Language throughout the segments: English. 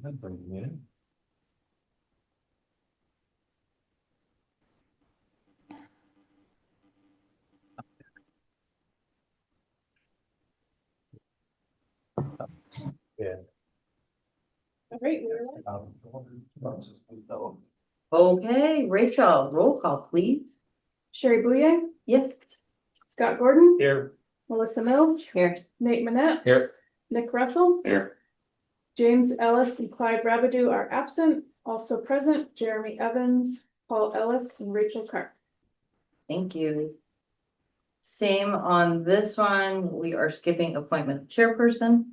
Yeah. All right. Okay, Rachel, roll call, please. Sherry Bouye, Yes. Scott Gordon, Here. Melissa Mills, Here. Nate Manette, Here. Nick Russell, Here. James Ellis and Clyde Rabidou are absent. Also present, Jeremy Evans, Paul Ellis, and Rachel Carr. Thank you. Same on this one. We are skipping appointment of chairperson.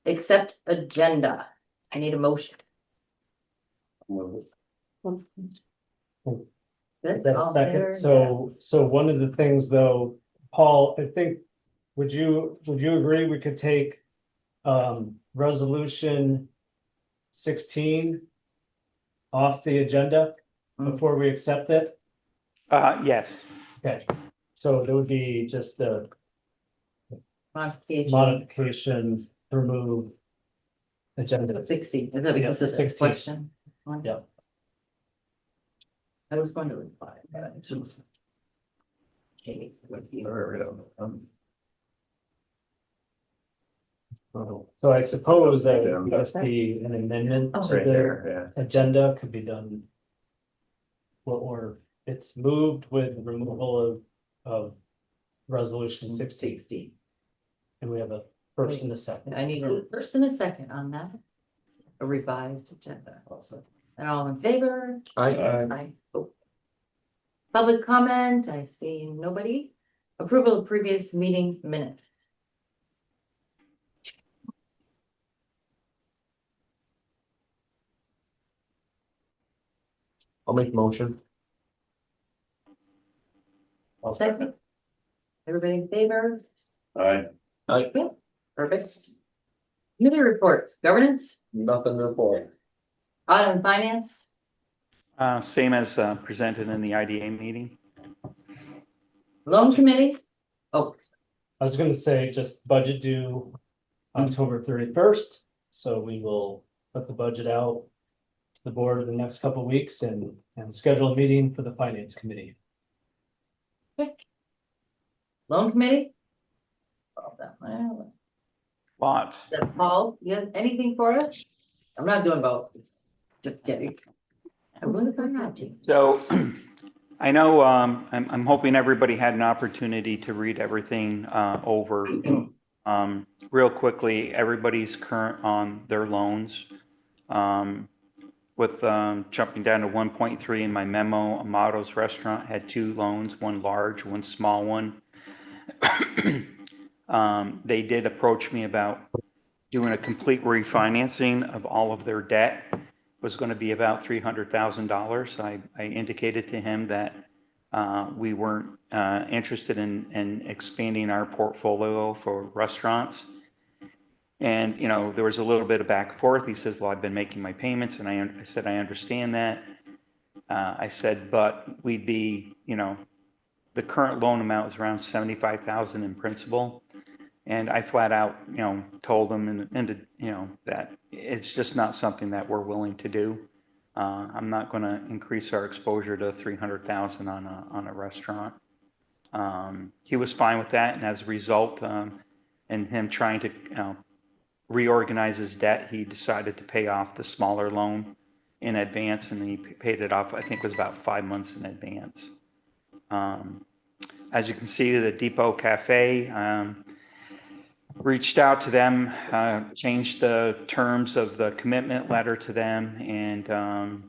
Accept agenda. I need a motion. Good. Is that a All second? there, So one of the things though, Paul, I think, would you agree we could take resolution 16 off the agenda before we accept it? Yes. Okay, so there would be just a Modification. modification, remove agenda. 60. Is that because it's a 16. question? Yeah. I was going to reply, but I shouldn't. Okay, with you. So I suppose that it would just be an amendment to the agenda could be done. Or it's moved with removal of resolution 16, 60. and we have a first and a second. I need a first and a second on that. A revised agenda also. And all in favor? Aye. Oh. Public comment, I see nobody. Approval of previous meeting minutes. I'll make the motion. I'll Second. Everybody in favor? Aye. Aye. Perfect. Committee reports, governance, Nothing to report. audit and finance, Same as presented in the IDA meeting. loan committee. Oh, I was gonna say just budget due October 31st, so we will put the budget out to the board in the next couple of weeks and schedule a meeting for the finance committee. loan committee. Oh, that one. Lots. Paul, you have anything for us? I'm not doing both. Just kidding. I would if I had to. So I know I'm hoping everybody had an opportunity to read everything over. Real quickly, everybody's current on their loans. With jumping down to 1.3 in my memo, Amato's Restaurant had 2 loans, one large, one small one. They did approach me about doing a complete refinancing of all of their debt. It was going to be about $300,000. I indicated to him that we weren't interested in expanding our portfolio for restaurants. And, you know, there was a little bit of back and forth. He says, well, I've been making my payments. And I said, I understand that. I said, but we'd be, you know, the current loan amount is around $75,000 in principal. And I flat out, you know, told him and you know, that it's just not something that we're willing to do. I'm not going to increase our exposure to $300,000 on a restaurant. He was fine with that. And as a result, and him trying to, you know, reorganize his debt, he decided to pay off the smaller loan in advance, and he paid it off, I think it was about 5 months in advance. As you can see, the Depot Cafe reached out to them, changed the terms of the commitment letter to them, and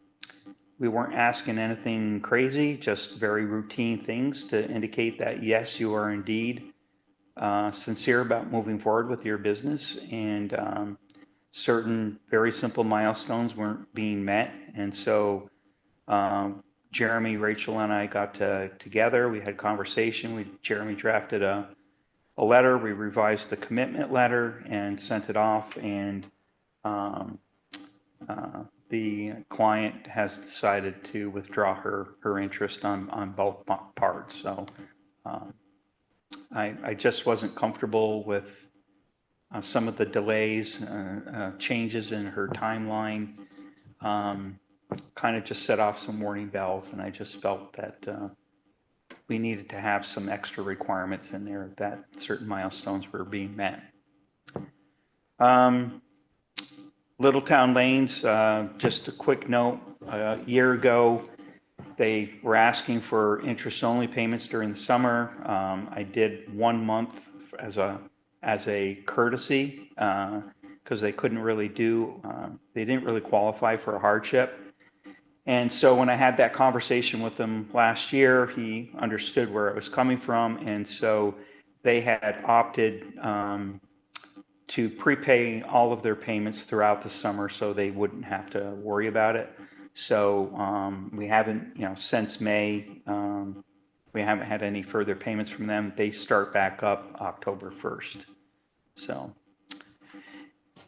we weren't asking anything crazy, just very routine things to indicate that, yes, you are indeed sincere about moving forward with your business, and certain very simple milestones weren't being met. And so Jeremy, Rachel, and I got together. We had conversation. Jeremy drafted a letter. We revised the commitment letter and sent it off. And the client has decided to withdraw her interest on both parts. So I just wasn't comfortable with some of the delays, changes in her timeline, kind of just set off some warning bells. And I just felt that we needed to have some extra requirements in there that certain milestones were being met. Littletown Lanes, just a quick note, a year ago, they were asking for interest-only payments during the summer. I did 1 month as a courtesy because they couldn't really they didn't really qualify for a hardship. And so when I had that conversation with him last year, he understood where it was coming from. And so they had opted to prepay all of their payments throughout the summer so they wouldn't have to worry about it. So we haven't, since May, we haven't had any further payments from them. They start back up October 1st. So,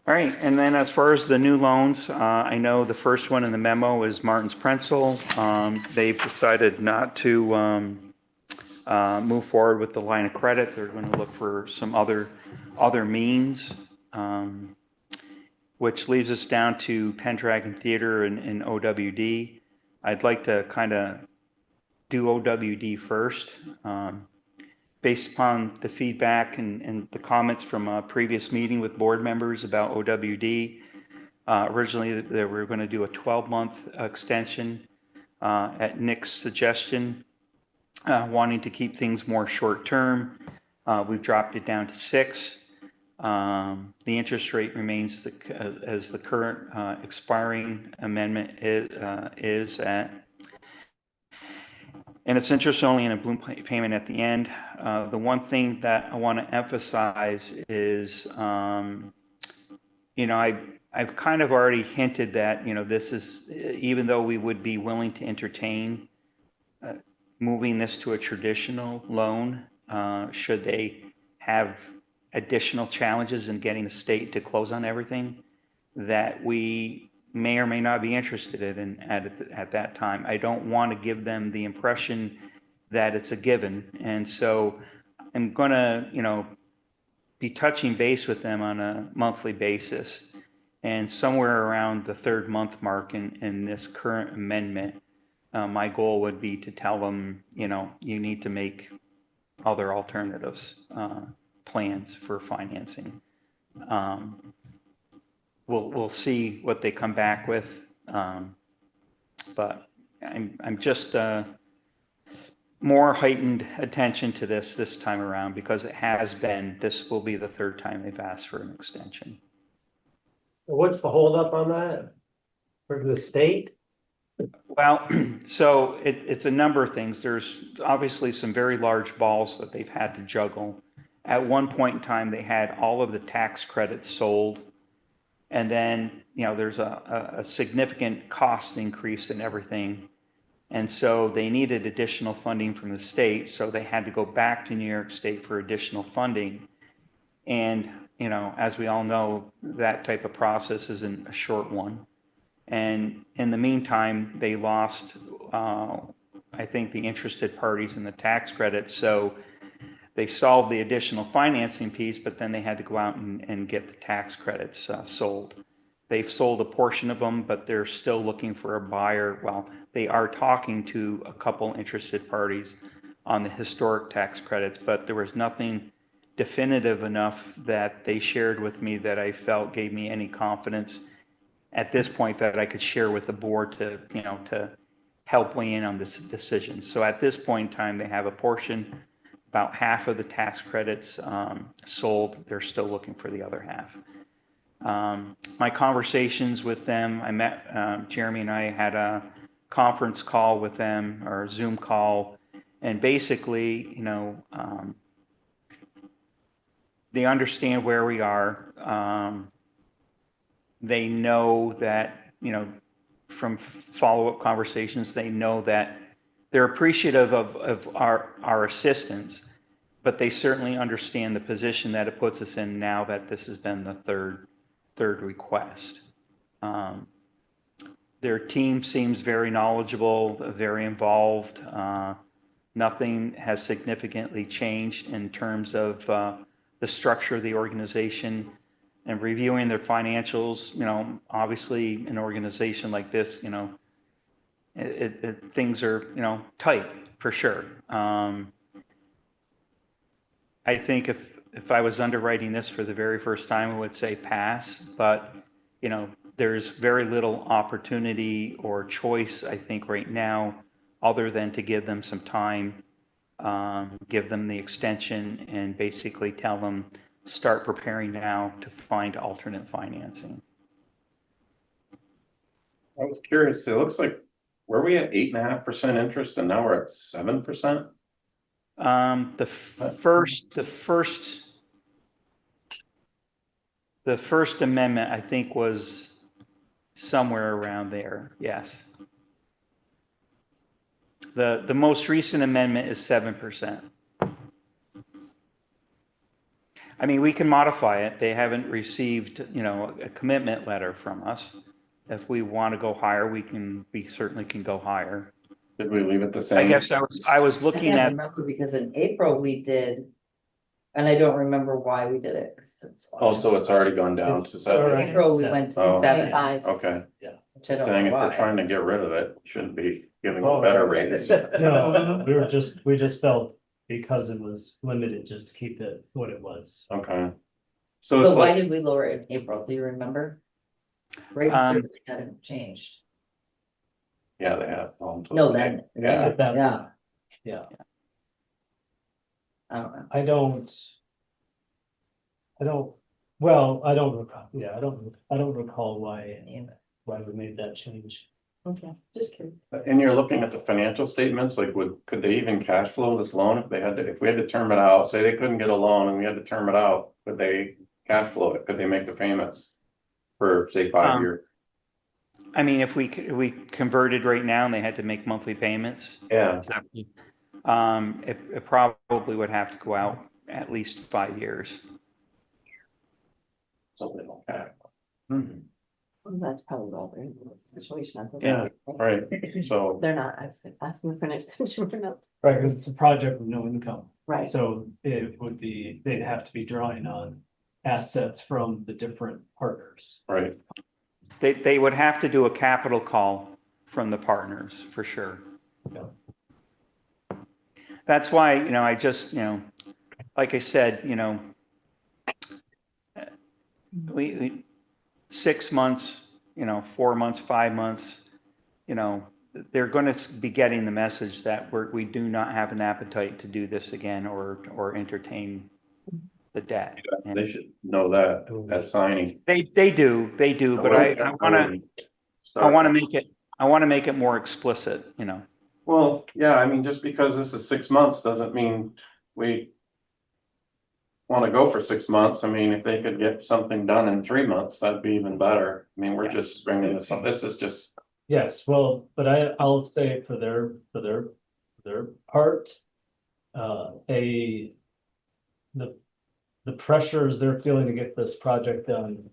all right. And then as far as the new loans, I know the first one in the memo is Martin's Prensel. They've decided not to move forward with the line of credit. They're going to look for some other means, which leaves us down to Pendragon Theater and OWD. I'd like to kind of do OWD first. Based upon the feedback and the comments from a previous meeting with board members about OWD, originally they were going to do a 12-month extension at Nick's suggestion, wanting to keep things more short-term. We've dropped it down to 6. The interest rate remains as the current expiring amendment is at, and it's interest only and a balloon payment at the end. The one thing that I want to emphasize is, I've kind of already hinted that, this is, even though we would be willing to entertain moving this to a traditional loan, should they have additional challenges in getting the state to close on everything, that we may or may not be interested in at that time. I don't want to give them the impression that it's a given. And so I'm going to, be touching base with them on a monthly basis. And somewhere around the 3rd month mark in this current amendment, my goal would be to tell them, you need to make other alternatives, plans for financing. We'll see what they come back with, but I'm just more heightened attention to this time around because this will be the 3rd time they've asked for an extension. What's the holdup on that? For the state? Well, so it's a number of things. There's obviously some very large balls that they've had to juggle. At one point in time, they had all of the tax credits sold. And then, there's a significant cost increase in everything. And so they needed additional funding from the state. So they had to go back to New York State for additional funding. And, as we all know, that type of process isn't a short one. And in the meantime, they lost, I think, the interested parties in the tax credits. So they solved the additional financing piece, but then they had to go out and get the tax credits sold. They've sold a portion of them, but they're still looking for a buyer. Well, they are talking to a couple interested parties on the historic tax credits, but there was nothing definitive enough that they shared with me that I felt gave me any confidence at this point that I could share with the board to help weigh in on this decision. So at this point in time, they have a portion, about half of the tax credits sold. They're still looking for the other half. My conversations with them, I met, Jeremy and I had a conference call with them, or a Zoom call, and basically, they understand where we are. They know that, from follow-up conversations, they know that they're appreciative of our assistance, but they certainly understand the position that it puts us in now that this has been the third request. Their team seems very knowledgeable, very involved. Nothing has significantly changed in terms of the structure of the organization and reviewing their financials. You know, obviously an organization like this, you know, things are, you know, tight for sure. I think if I was underwriting this for the very first time, I would say pass, but you know, there's very little opportunity or choice, I think, right now, other than to give them some time, give them the extension and basically tell them, start preparing now to find alternate financing. I was curious, it looks like, were we at 8.5% interest and now we're at 7%? The first amendment, I think, was somewhere around there. Yes. The most recent amendment is 7%. I mean, we can modify it. They haven't received, you know, a commitment letter from us. If we want to go higher, we certainly can go higher. Did we leave it the same? I guess I was I looking can't at, remember because in April we did, and I don't remember why we did it. 'Cause it's Oh, so it's already gone down to It's 7. already- April, we went Oh. to 7, Okay, which I don't saying know if we're why. trying to get rid of it, shouldn't be giving Oh, a better raise. No, we just felt because it was limited, just to keep it what it was. Okay. So But it's why like, did we lower it in April? Do you remember? Rates certainly hadn't changed. yeah, they have. No, then, Yeah. At that yeah, point, yeah, I don't know. I don't, well, I don't recall, yeah, I don't recall why we made that change. Okay, just curious. And you're looking at the financial statements, like could they even cash flow this loan if we had to term it out, say they couldn't get a loan and we had to term it out, could they cash flow it? Could they make the payments for, say, 5 years? I mean, if we converted right now and they had to make monthly payments, Yeah, it probably would have to go out at least 5 years. something like that. Well, that's probably all they're in this situation. at this Yeah, point. right, so, They're not asking for an extension for no, Right, because it's a project with no income. right? So it would be, they'd have to be drawing on assets from the different partners. right, They would have to do a capital call from the partners for sure. Yeah. That's why, you know, I just, you know, like I said, you know, we 6 months, you know, 4 months, 5 months, you know, they're going to be getting the message that we do not have an appetite to do this again or entertain the debt. And they should know that at signing. they do, but I want to make it more explicit, you know. Well, yeah, I mean, just because this is 6 months doesn't mean we want to go for 6 months. I mean, if they could get something done in 3 months, that'd be even better. I mean, we're just bringing this up. This is just, Yes, well, but I'll say for their part, the pressures they're feeling to get this project done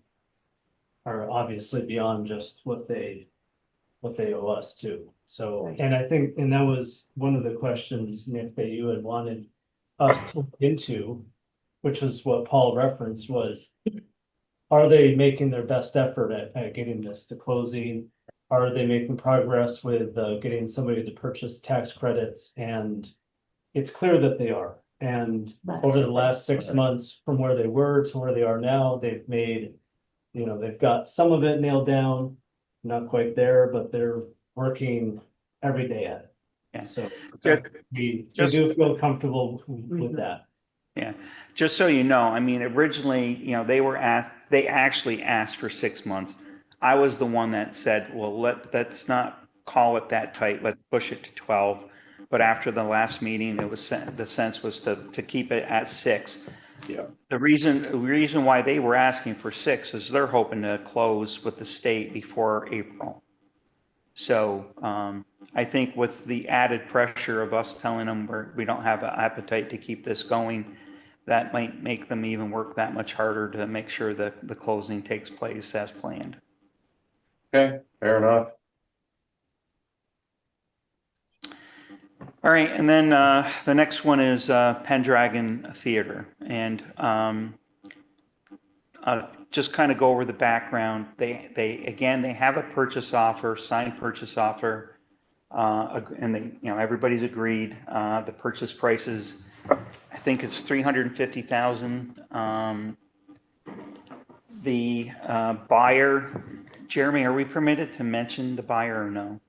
are obviously beyond just what they owe us too. So, and I think, and that was one of the questions, Nick, that you had wanted us to look into, which is what Paul referenced was, are they making their best effort at getting this to closing? Are they making progress with getting somebody to purchase tax credits? And it's clear that they are. And Right. over the last 6 months, from where they were to where they are now, they've made, you know, they've got some of it nailed down, not quite there, but they're working every day at it. Yeah. So Good. we Just- do feel comfortable with that. Yeah, just so you know, I mean, originally, you know, they actually asked for 6 months. I was the one that said, well, let's not call it that tight, let's push it to 12. But after the last meeting, the sense was to keep it at 6. yeah, The reason why they were asking for 6 is they're hoping to close with the state before April. So I think with the added pressure of us telling them we don't have an appetite to keep this going, that might make them even work that much harder to make sure that the closing takes place as planned. okay, fair enough. All All right, and then the next one is Pendragon Theater. And just kind of go over the background. They have a purchase offer, signed purchase offer. And everybody's agreed. The purchase price is, I think it's $350,000. The buyer, Jeremy, are we permitted to mention the buyer or no?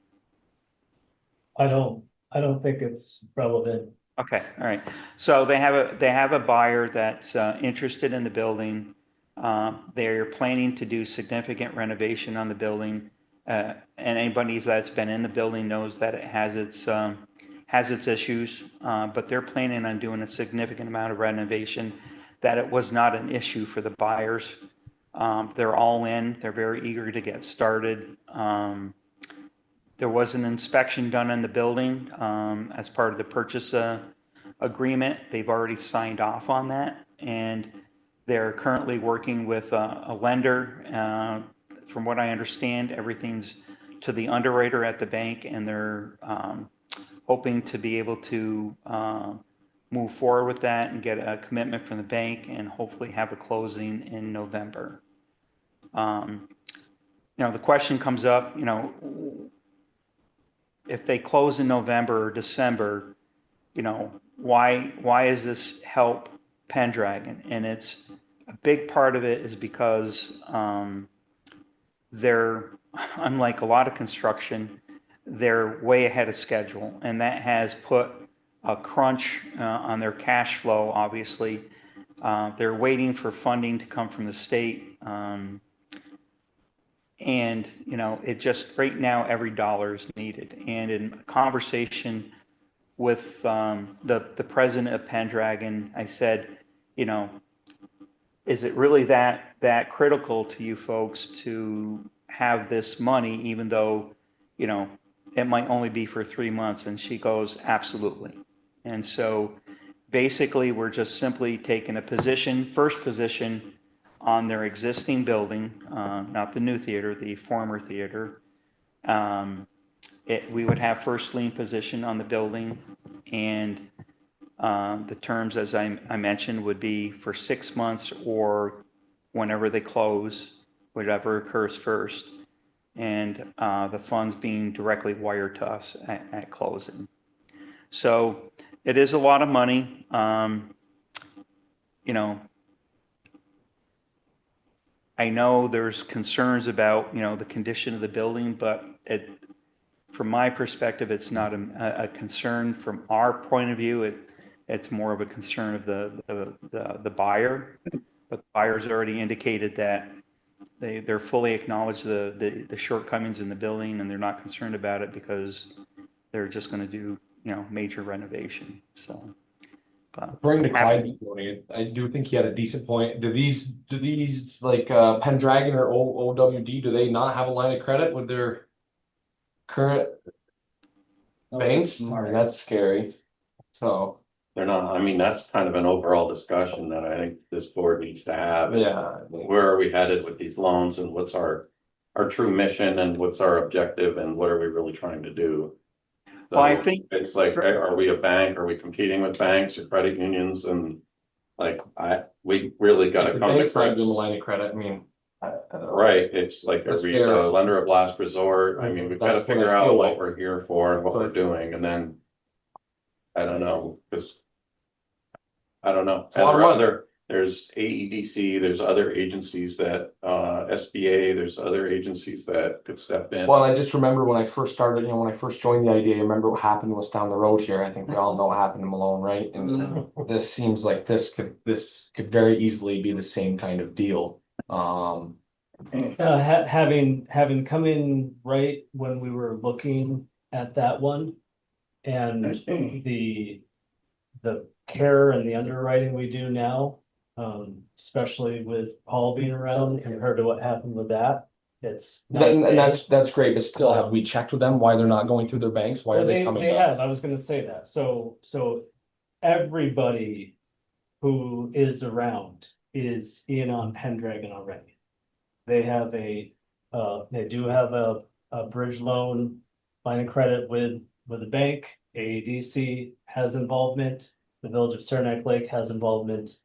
I don't think it's relevant. Okay, all right. So they have a buyer that's interested in the building. They're planning to do significant renovation on the building. And anybody that's been in the building knows that it has its issues, but they're planning on doing a significant amount of renovation, that it was not an issue for the buyers. They're all in. They're very eager to get started. There was an inspection done in the building as part of the purchase agreement. They've already signed off on that, and they're currently working with a lender. From what I understand, everything's to the underwriter at the bank, and they're hoping to be able to move forward with that and get a commitment from the bank and hopefully have a closing in November. The question comes up, if they close in November or December, why does this help Pendragon? And it's a big part of it is because they're, unlike a lot of construction, they're way ahead of schedule, and that has put a crunch on their cash flow, obviously. They're waiting for funding to come from the state. And, it just, right now, every dollar is needed. And in conversation with the president of Pendragon, I said, is it really that critical to you folks to have this money, even though, it might only be for 3 months? And she goes, absolutely. And so basically, we're just simply taking a first position on their existing building, not the new theater, the former theater. We would have first lien position on the building, and the terms, as I mentioned, would be for 6 months or whenever they close, whatever occurs first, and the funds being directly wired to us at closing. So it is a lot of money. I know there's concerns about, the condition of the building, but from my perspective, it's not a concern from our point of view. It's more of a concern of the buyer. But the buyer's already indicated that they're fully acknowledge the shortcomings in the building, and they're not concerned about it because they're just going to do, major renovation. So. Bring the Clyde, I do think he had a decent point. Do these like Pendragon or OWD, do they not have a line of credit with their current banks? That's scary. So They're not, that's kind of an overall discussion that I think this board needs to have. yeah, Where are we headed with these loans, and what's our true mission, and what's our objective, and what are we really trying to do? So Well, I think it's like, are we a bank? Are we competing with banks or credit unions? And we really got to the come to bank's not doing grips. the line of credit. I mean, I don't know. Right, it's like, are That's we scary. the lender of last resort? We've got to That's what I figure out feel what like. we're here for and what we're doing, and then I don't know, because I don't know. It's a lot of money. There's AEDC, there's other agencies that, SBA, there's other agencies that could step in. Well, I just remember when I first started, when I first joined the idea, I remember what happened was down the road here. I think we all know what happened to Malone, right? And this seems like this could very easily be the same kind of deal. Having come in right when we were looking at that one, and the care and the underwriting we do now, especially with Paul being around compared to what happened with that, it's And that's great, but still, have we checked with them why they're not going through their banks? Why are they coming? They have. I was going to say that. So everybody who is around is in on Pendragon already. They have they do have a bridge loan line of credit with the bank. AEDC has involvement, the village of Saranac Lake has involvement.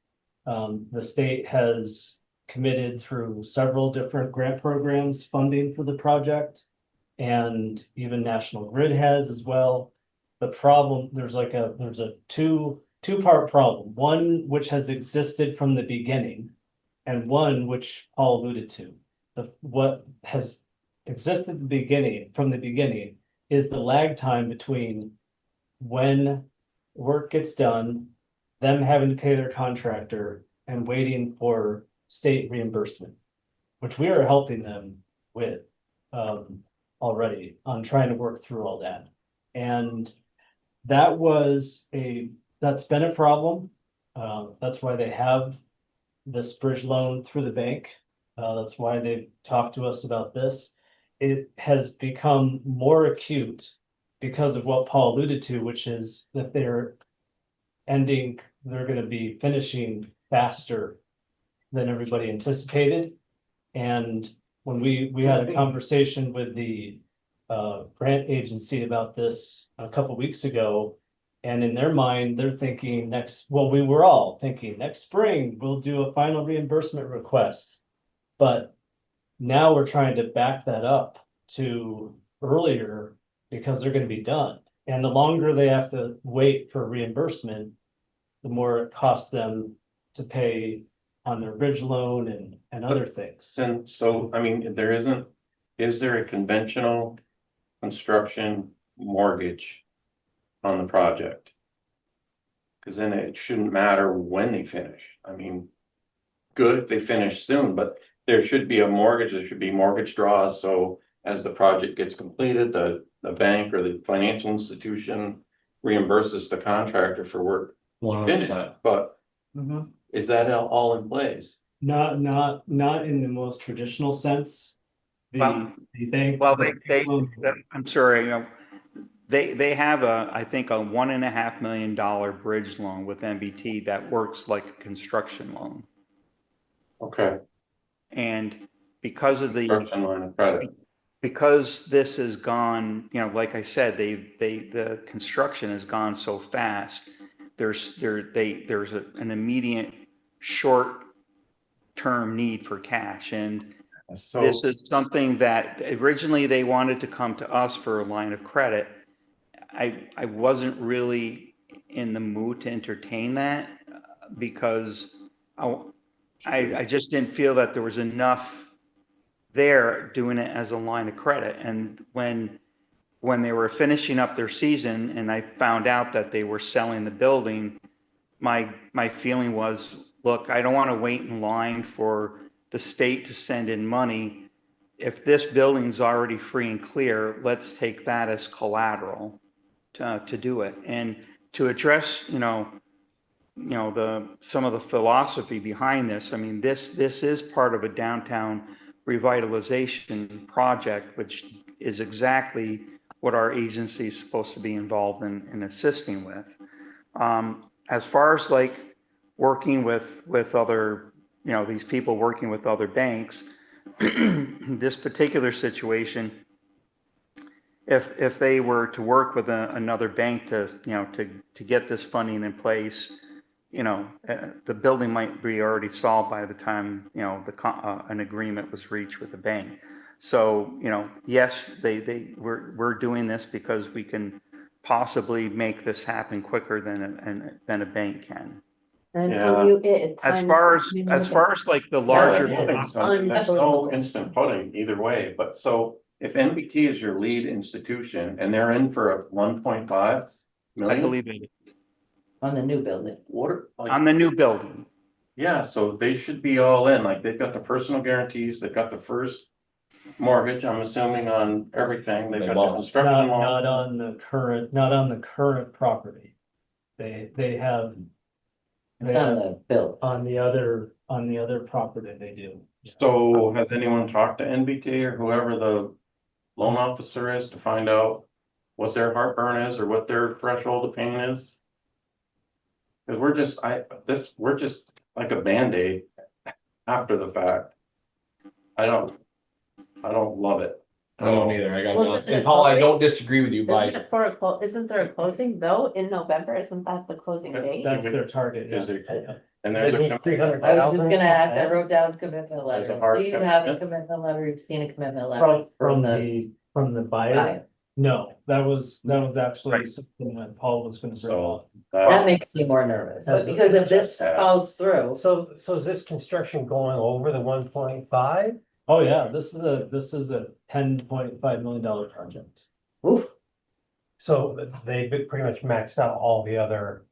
The state has committed through several different grant programs funding for the project. And even National Grid has as well. The problem, there's a two-part problem, one which has existed from the beginning. And one which Paul alluded to. What has existed from the beginning is the lag time between when work gets done, them having to pay their contractor and waiting for state reimbursement, which we are helping them with already on trying to work through all that. And that's been a problem. That's why they have this bridge loan through the bank. That's why they've talked to us about this. It has become more acute because of what Paul alluded to, which is that they're going to be finishing faster than everybody anticipated. And when we had a conversation with the grant agency about this a couple weeks ago, and in their mind, they're thinking we were all thinking next spring, we'll do a final reimbursement request. But now we're trying to back that up to earlier because they're going to be done. And the longer they have to wait for reimbursement, the more it costs them to pay on their bridge loan and other things. And so, I mean, is there a conventional construction mortgage on the project? Because then it shouldn't matter when they finish. I mean, good if they finish soon, but there should be a mortgage, there should be mortgage draws, so as the project gets completed, the bank or the financial institution reimburses the contractor for work 100%. but is that all in place? Not in the most traditional sense. Well, The bank. I'm sorry, they have I think a $1.5 million bridge loan with MBT that works like a construction loan. Okay. And because of Construction line of credit. because this has gone, like I said, the construction has gone so fast. There's an immediate short-term need for cash, and So this is something that originally they wanted to come to us for a line of credit. I wasn't really in the mood to entertain that because I just didn't feel that there was enough there doing it as a line of credit. And when they were finishing up their season and I found out that they were selling the building, my feeling was, look, I don't want to wait in line for the state to send in money. If this building's already free and clear, let's take that as collateral to do it. And to address, some of the philosophy behind this. I mean, this is part of a downtown revitalization project, which is exactly what our agency is supposed to be involved in assisting with. As far as like working with other, these people working with other banks, this particular situation, if they were to work with another bank to get this funding in place, the building might be already solved by the time, an agreement was reached with the bank. So, yes, we're doing this because we can possibly make this happen quicker than a bank can. And Yeah. As far as like the larger. There's no instant pudding either way, but so if NBT is your lead institution and they're in for a 1.5 million. I believe it. On the new building. On the new building. Yeah, so they should be all in, like they've got the personal guarantees, they've got the first mortgage, I'm assuming on everything, they've got the construction loan. Not on the current property. They have. It's on the bill. On the other property they do. So has anyone talked to NBT or whoever the loan officer is to find out what their heartburn is or what their threshold of pain is? Cause we're just like a Band-Aid after the fact. I don't love it. I don't either, I gotta Well, be honest, isn't it and Paul, I already- don't disagree with you, Isn't by, it for a isn't there a closing though in November? Isn't that the closing date? That's their target. Is yeah. it- And there's a. 300,000. I was just gonna ask, I wrote down commitment There's a letter. hard Do you have a commitment. commitment letter? You've seen a commitment letter? From the buyer, buyer? no, that was actually Right. something that Paul was gonna bring So. up. That makes me more nervous, That's a because if this suggestion. falls through, So is this construction going over the 1.5? Oh, yeah, this is a $10.5 million project. oof, So they've been pretty much maxed out all the other.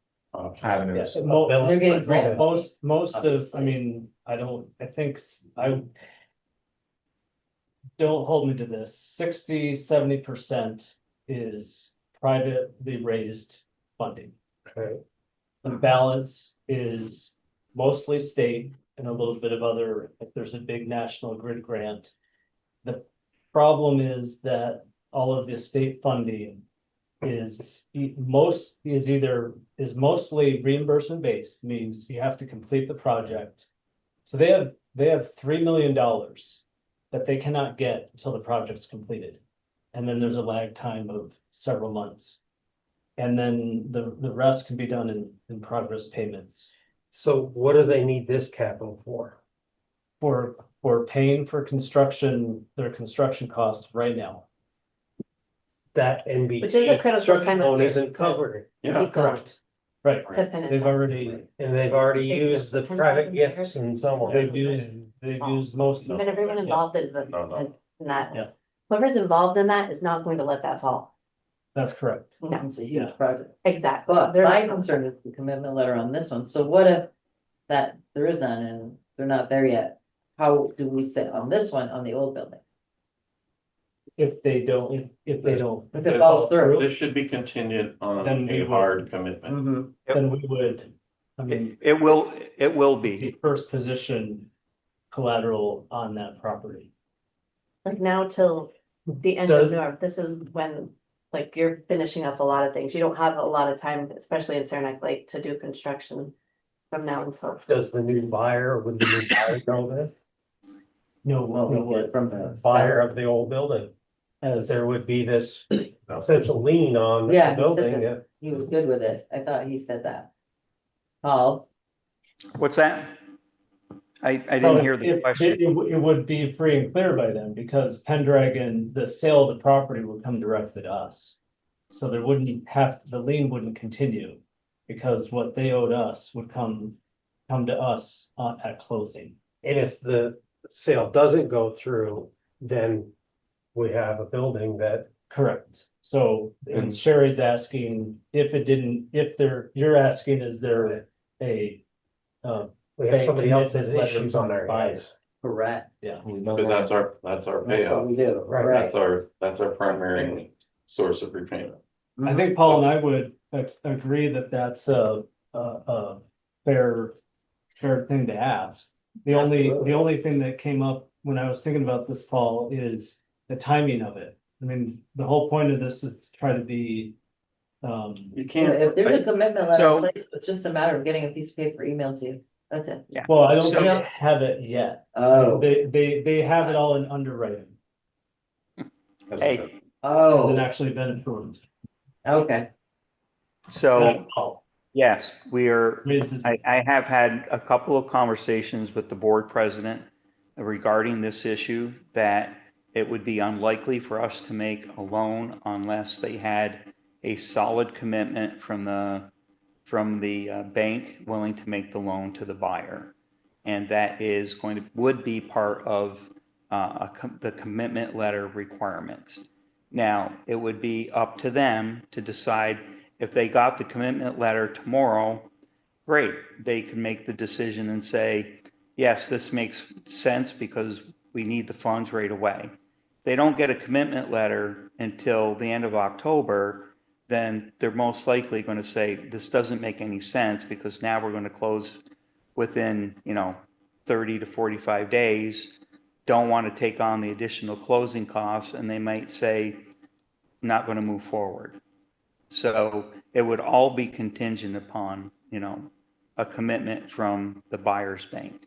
avenues. They're getting grant. Most of, I mean, I think don't hold me to this, 60-70% is privately raised funding. Okay. The balance is mostly state and a little bit of other, if there's a big national grid grant. The problem is that all of the state funding is mostly reimbursement based, means you have to complete the project. So they have $3 million that they cannot get until the project's completed. And then there's a lag time of several months. And then the rest can be done in progress payments So what do they need this capital for? for paying for their construction costs right now. That NB. Which is a critical construction time of loan year isn't covered, Yeah, Keep going Right, to finish. they've already, and they've already used the private gifts and so on. they've used most of But them. everyone involved in No. in that. Yeah. Whoever's involved in that is not going to let that fall. That's correct. No, it's a huge project. exactly. But They're my not- concern is the commitment letter on this one, so what if that, there is none and they're not there yet? How do we sit on this one, on the old building? If they don't. If it falls through. This should be contingent on Then we a would- hard commitment. Mhm. Then we would, I mean, It will be. the first position collateral on that property. Like now till the end Does- of November, this is when, like, you're finishing up a lot of things. You don't have a lot of time, especially in Saranac Lake, to do construction from now until. Does the new buyer, would the new buyer know that? No, Well, no, we get from the Buyer of the old building, as there would be this essential lien on the Yeah, he said building. that. He was good with it. I thought he said that. Paul, What's that? I didn't hear the question. It would be free and clear by then, because Pendragon, the sale of the property would come directly to us. So there wouldn't the lien wouldn't continue, because what they owed us would come to us at closing. And if the sale doesn't go through, then we have a building that, Correct. So, and Sherry's asking you're asking, is there a, we have Bank somebody else's commitment letter issues on from our the buyer. hands. correct. yeah, Because that's our That's what payout. we do, Right. right. That's our primary source of repayment. I think Paul and I would agree that that's a fair thing to ask. The only thing that came up when I was thinking about this, Paul, is the timing of it. I mean, the whole point of this is to try to be, You Yeah, can't. if there's a commitment letter, So- in place, it's just a matter of getting a piece of paper emailed to you. That's it. well, I don't think So- they have it yet. Oh, They have it all in underwriting. Hey, Hasn't oh, actually been approved. okay. so, Paul yes, we are, raises- I have had a couple of conversations with the board president regarding this issue, that it would be unlikely for us to make a loan unless they had a solid commitment from the bank willing to make the loan to the buyer. And that would be part of the commitment letter requirements. Now, it would be up to them to decide if they got the commitment letter tomorrow, great, they can make the decision and say, yes, this makes sense because we need the funds right away. If they don't get a commitment letter until the end of October, then they're most likely going to say, this doesn't make any sense because now we're going to close within, 30 to 45 days, don't want to take on the additional closing costs, and they might say, not going to move forward. So it would all be contingent upon, a commitment from the buyer's bank.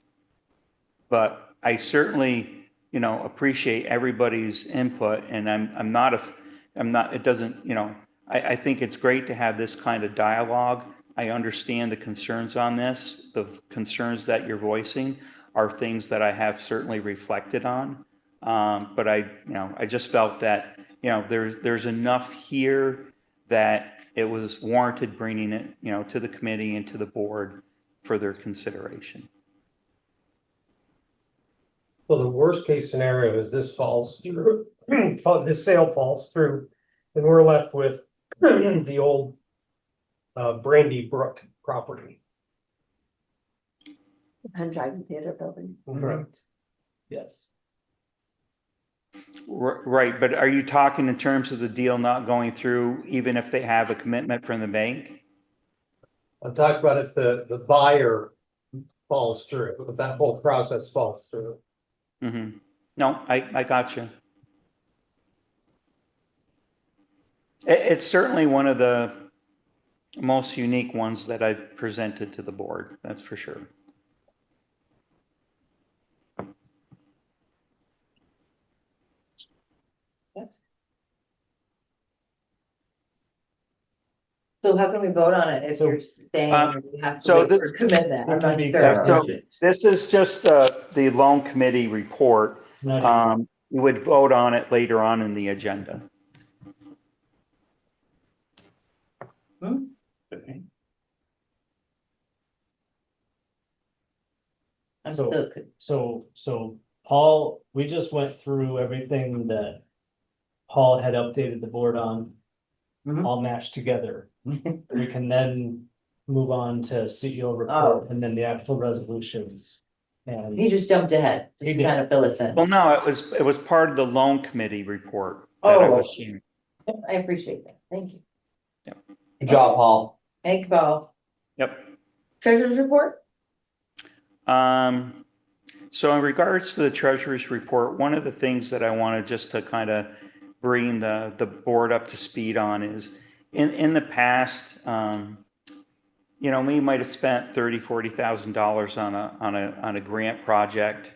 But I certainly appreciate everybody's input, and I'm not, it doesn't, I think it's great to have this kind of dialogue. I understand the concerns on this. The concerns that you're voicing are things that I have certainly reflected on. But I just felt that, there's enough here that it was warranted bringing it, to the committee and to the board for their consideration. Well, the worst case scenario is this falls through, this sale falls through, and we're left with the old Brandy Brook property. Pendragon Theater Building. Correct. Yes. Right, but are you talking in terms of the deal not going through, even if they have a commitment from the bank? I'm talking about if the buyer falls through, if that whole process falls through. Mm-hmm. No, I got you. It's certainly one of the most unique ones that I've presented to the board, that's for sure. So how can we vote on it if you're staying, or you have to so wait for this- commitment? I'm not Yeah, sure. So this is just the loan committee report. Not You would vote on it later on in the agenda. Okay. I'm So- still, So Paul, we just went through everything that Paul had updated the board on, Mhm. all matched together. We can then move on to CEO Oh. report and then the actual resolutions. And he just jumped ahead, He just to did. kind of fill us in. Well, no, it was part of the loan committee report that I Oh. was sharing. I appreciate that, thank you. Good job, Paul. Thank you, Paul. Yep. Treasurer's report? So in regards to the treasurer's report, one of the things that I wanted just to kind of bring the board up to speed on is in the past, we might have spent $30,000-$40,000 on a grant project,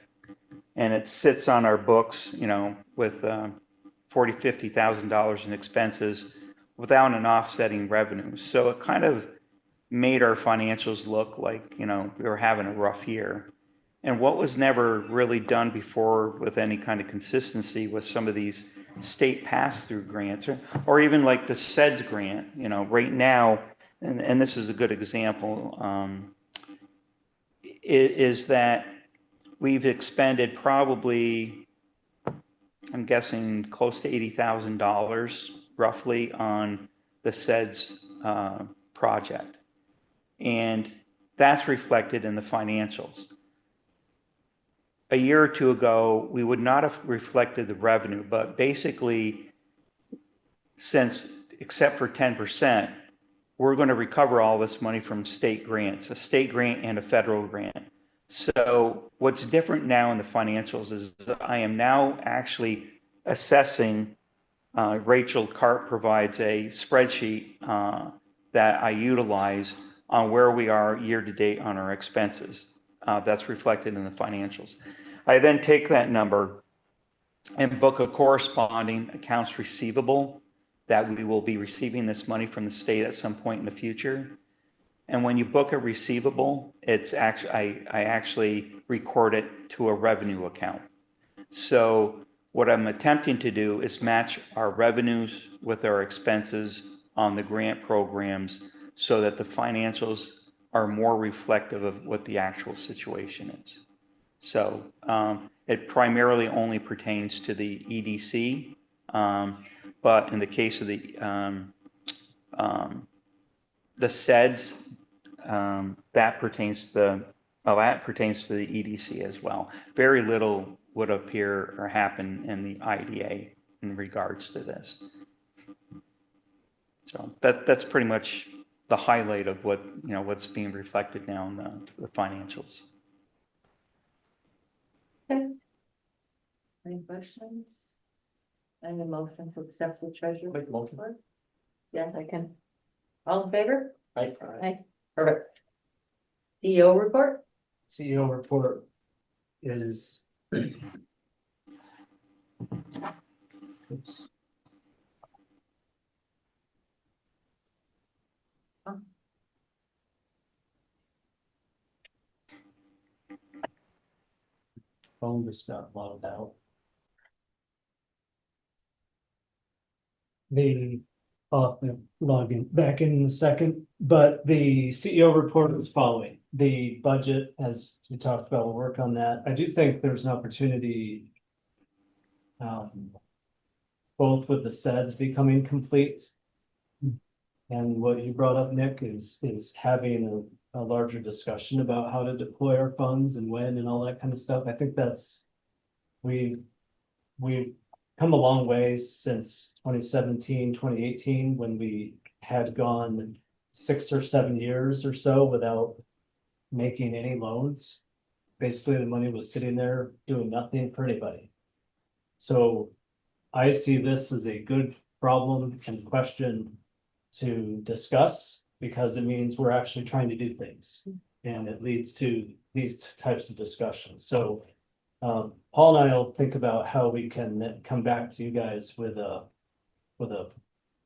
and it sits on our books, with $40,000-$50,000 in expenses without an offsetting revenue. So it kind of made our financials look like, we were having a rough year. And what was never really done before with any kind of consistency with some of these state pass-through grants, or even like the SEDS grant, right now, and this is a good example, is that we've expended probably, I'm guessing, close to $80,000 roughly on the SEDS project. And that's reflected in the financials. A year or two ago, we would not have reflected the revenue, but basically, since, except for 10%, we're going to recover all this money from state grants, a state grant and a federal grant. So what's different now in the financials is that I am now actually assessing, Rachel Karp provides a spreadsheet that I utilize on where we are year to date on our expenses. That's reflected in the financials. I then take that number and book a corresponding accounts receivable that we will be receiving this money from the state at some point in the future. And when you book a receivable, it's actually, I actually record it to a revenue account. So what I'm attempting to do is match our revenues with our expenses on the grant programs so that the financials are more reflective of what the actual situation is. So it primarily only pertains to the EDC, but in the case of the SEDS, that pertains to the EDC as well. Very little would appear or happen in the IDA in regards to this. So that's pretty much the highlight of what, what's being reflected now in the financials. Okay. Any questions? Any motion to accept the treasurer? Make a motion. Yes, I can. all in favor? Right. Aye. Perfect. CEO report? CEO report is Oops. Phone just got logged out. I'll have to log in back in a second, but the CEO report is following. The budget, as we talked about, we'll work on that. I do think there's an opportunity. Both with the SEDS becoming complete. And what you brought up, Nick, is having a larger discussion about how to deploy our funds and when and all that kind of stuff. I think that's, we've come a long way since 2017, 2018, when we had gone 6 or 7 years or so without making any loans. Basically, the money was sitting there doing nothing for anybody. So I see this as a good problem and question to discuss, because it means we're actually trying to do things. And it leads to these types of discussions. So Paul and I will think about how we can come back to you guys with a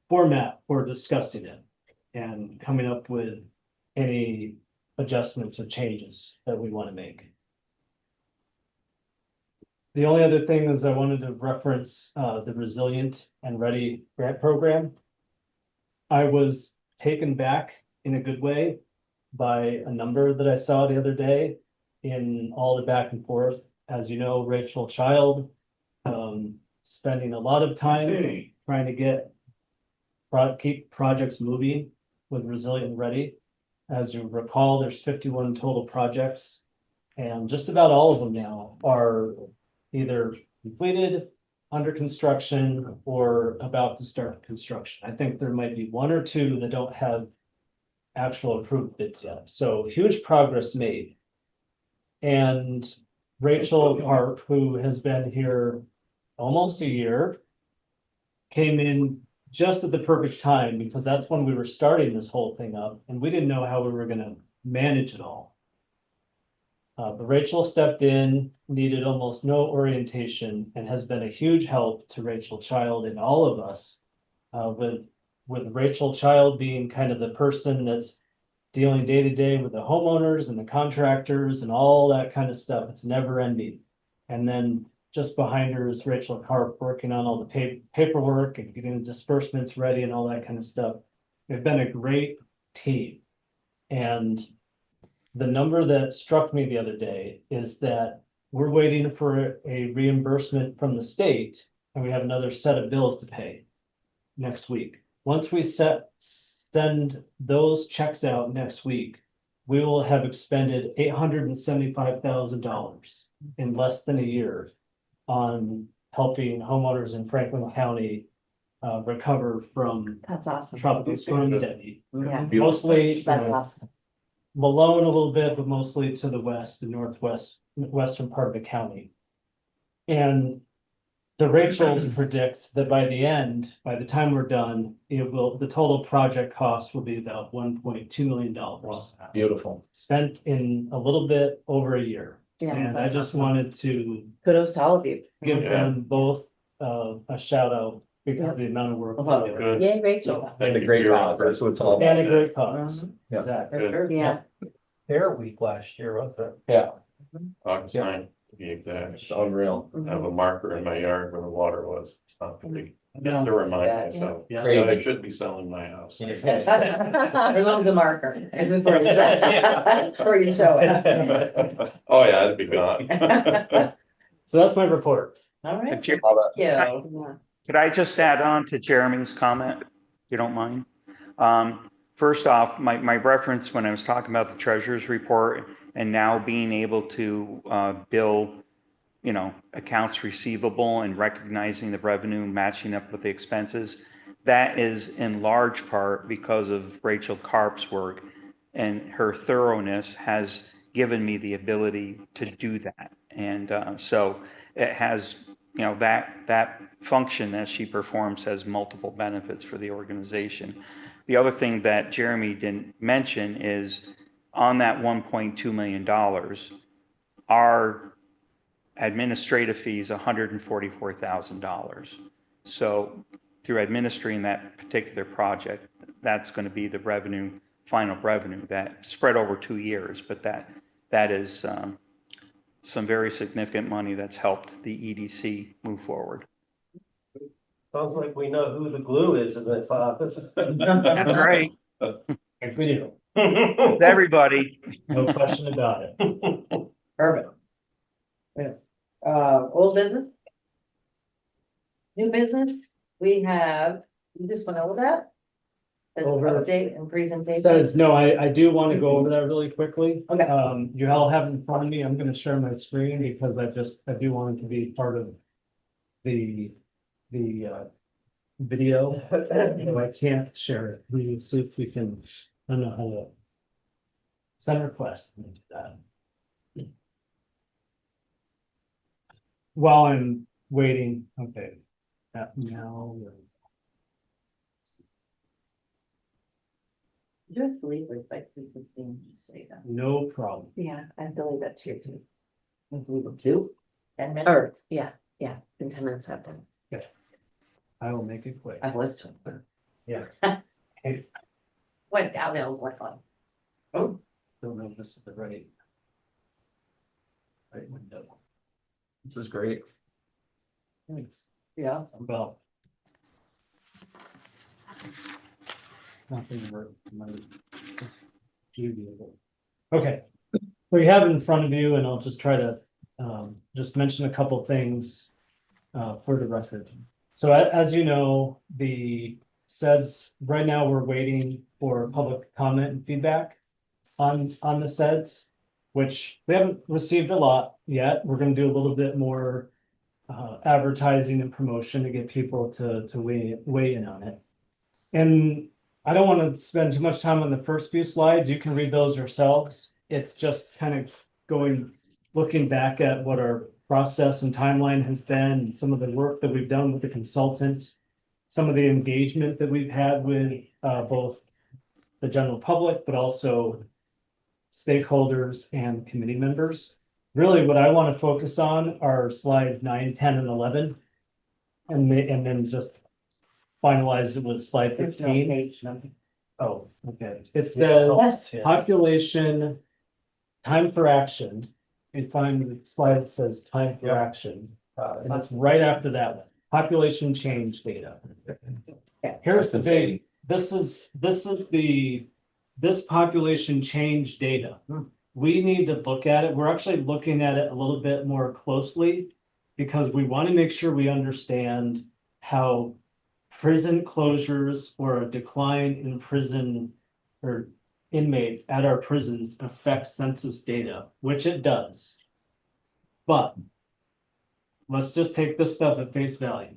format for discussing it and coming up with any adjustments or changes that we want to make. The only other thing is I wanted to reference the Resilient and Ready grant program. I was taken back in a good way by a number that I saw the other day in all the back and forth. As you know, Rachel Child spending a lot of time trying to keep projects moving with Resilient and Ready. As you recall, there's 51 total projects, and just about all of them now are either completed, under construction, or about to start construction. I think there might be 1 or 2 that don't have actual approved bids yet. So huge progress made. And Rachel Harp, who has been here almost a year, came in just at the perfect time, because that's when we were starting this whole thing up, and we didn't know how we were going to manage it all. But Rachel stepped in, needed almost no orientation, and has been a huge help to Rachel Child and all of us. With Rachel Child being kind of the person that's dealing day to day with the homeowners and the contractors and all that kind of stuff. It's never ending. And then just behind her is Rachel Harp working on all the paperwork and getting the disbursements ready and all that kind of stuff. They've been a great team. And the number that struck me the other day is that we're waiting for a reimbursement from the state, and we have another set of bills to pay next week. Once we send those checks out next week, we will have expended $875,000 in less than a year on helping homeowners in Franklin County recover from That's awesome. Tropical Storm Debbie. Yeah, Mostly, that's awesome. Malone a little bit, but mostly to the west, the western part of the county. And the Rachels predict that by the time we're done, the total project cost will be about $1.2 million. Beautiful. Spent in a little bit over a year. Yeah, And I that's just awesome. wanted to Kudos to all of you. give Yeah. them both a shout out because of the amount of work. Well, they did. Good. Yay, Rachel. And a great cause, that's what it's all And about. a great cause. Yeah. Exactly. For sure. Yeah, Their week last year, wasn't it? Yeah, August 9th, to be exact. it's unreal. I have a marker in my yard where the water was. It's not to be, just to remind Yeah. myself. Yeah. that I should be selling my house. Remove the marker and before you show it. Oh, yeah, it'd be gone. So that's my report. All right. Jim, Yeah. could I just add on to Jeremy's comment, if you don't mind? First off, my reference when I was talking about the treasurer's report and now being able to bill, accounts receivable and recognizing the revenue matching up with the expenses, that is in large part because of Rachel Karp's work, and her thoroughness has given me the ability to do that. And so it has, that function that she performs has multiple benefits for the organization. The other thing that Jeremy didn't mention is on that $1.2 million, our administrative fees, $144,000. So through administering that particular project, that's going to be the revenue, final revenue that spread over 2 years, but that is some very significant money that's helped the EDC move forward. Sounds like we know who the glue is in this office. That's right. We do, It's everybody. no question about it. Perfect. Yeah. Old business? New business, we have, you just went over that? The Over. update and presentation? Says, no, I do want to go over that really quickly. Okay. You all have in front of me, I'm gonna share my screen because I do want it to be part of the video. No, I can't share it. We will see if we can, I don't know how to send request and do that. While I'm waiting, okay. Now. You have to leave with like 3:15, just say that. No problem. Yeah, I believe that too. Two? 10 minutes? Or, yeah, in 10 minutes after. I will make it quick. I was to. Yeah. Went downhill, went on. Oh, Don't know if this is the right window. This is great. thanks. Yeah. Well. Nothing for my. Okay, so you have it in front of you and I'll just try to just mention a couple things for the record. So as you know, the SEDS, right now we're waiting for public comment and feedback on the SEDS, which we haven't received a lot yet. We're gonna do a little bit more advertising and promotion to get people to weigh in on it. And I don't want to spend too much time on the first few slides. You can read those yourselves. It's just kind of looking back at what our process and timeline has been, and some of the work that we've done with the consultants, some of the engagement that we've had with both the general public, but also stakeholders and committee members. Really, what I want to focus on are slides 9, 10, and 11, and then just finalize it with slide 15. Oh, okay. It says population, time for action. You find the slide that says time for action. And that's right after that one. Population change data. Here's the big, this population change data. We need to look at it. We're actually looking at it a little bit more closely because we want to make sure we understand how prison closures or a decline in prison or inmates at our prisons affect census data, which it does. But let's just take this stuff at face value.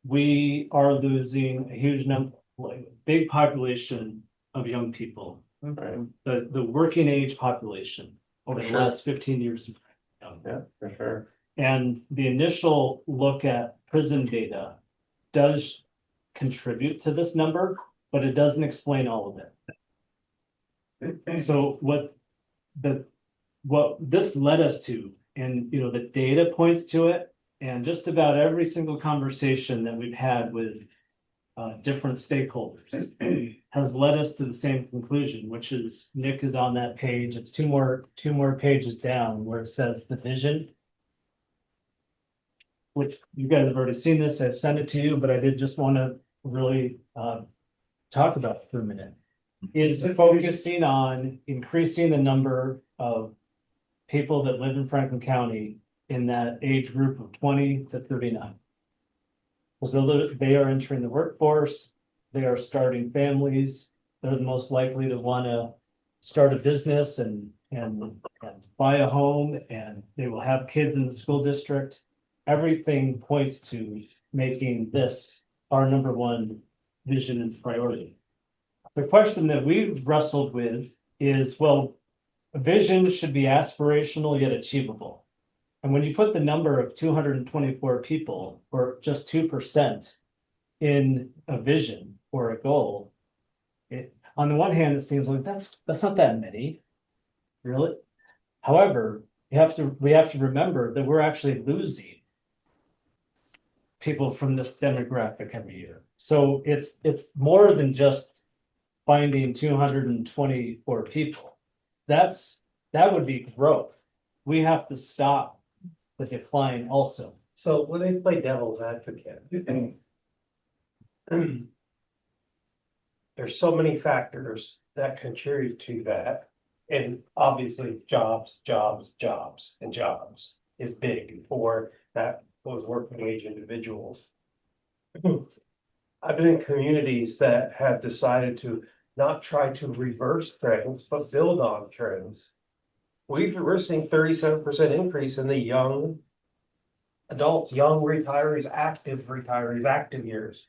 We are losing a huge number, like big population of young people. Right. The working age population over the last 15 years. Yeah, for sure. And the initial look at prison data does contribute to this number, but it doesn't explain all of it. So what this led us to, and the data points to it, and just about every single conversation that we've had with different stakeholders has led us to the same conclusion, which is Nick is on that page. It's two more pages down where it says the vision, which you guys have already seen this. I've sent it to you, but I did just want to really talk about it for a minute. Is focusing on increasing the number of people that live in Franklin County in that age group of 20 to 39. So they are entering the workforce, they are starting families, they're the most likely to want to start a business and buy a home, and they will have kids in the school district. Everything points to making this our number one vision and priority. The question that we've wrestled with is, well, a vision should be aspirational yet achievable. And when you put the number of 224 people, or just 2% in a vision or a goal, on the one hand, it seems like that's not that many, really. However, we have to remember that we're actually losing people from this demographic every year. So it's more than just finding 224 people. That would be growth. We have to stop the decline also. So when they play devil's advocate. There's so many factors that contribute to that. And obviously, jobs is big for that, those working age individuals. I've been in communities that have decided to not try to reverse trends, but build on trends. We're seeing 37% increase in the young adults, young retirees, active years.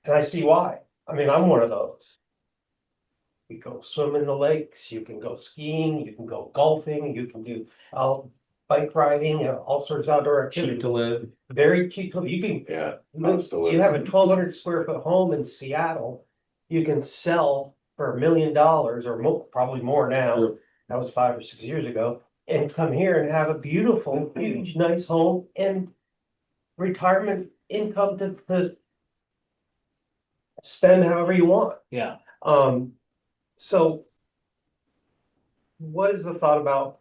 And I see why. I mean, I'm one of those. You go swim in the lakes, you can go skiing, you can go golfing, you can do bike riding, and all sorts of outdoor Cheap activities. to live. Very cheap. You can, you have a 1,200 square foot home in Seattle. You can sell for $1 million or more, probably more now. Sure. That was 5 or 6 years ago. And come here and have a beautiful, huge, nice home and retirement income to spend however you want. Yeah. So what is the thought about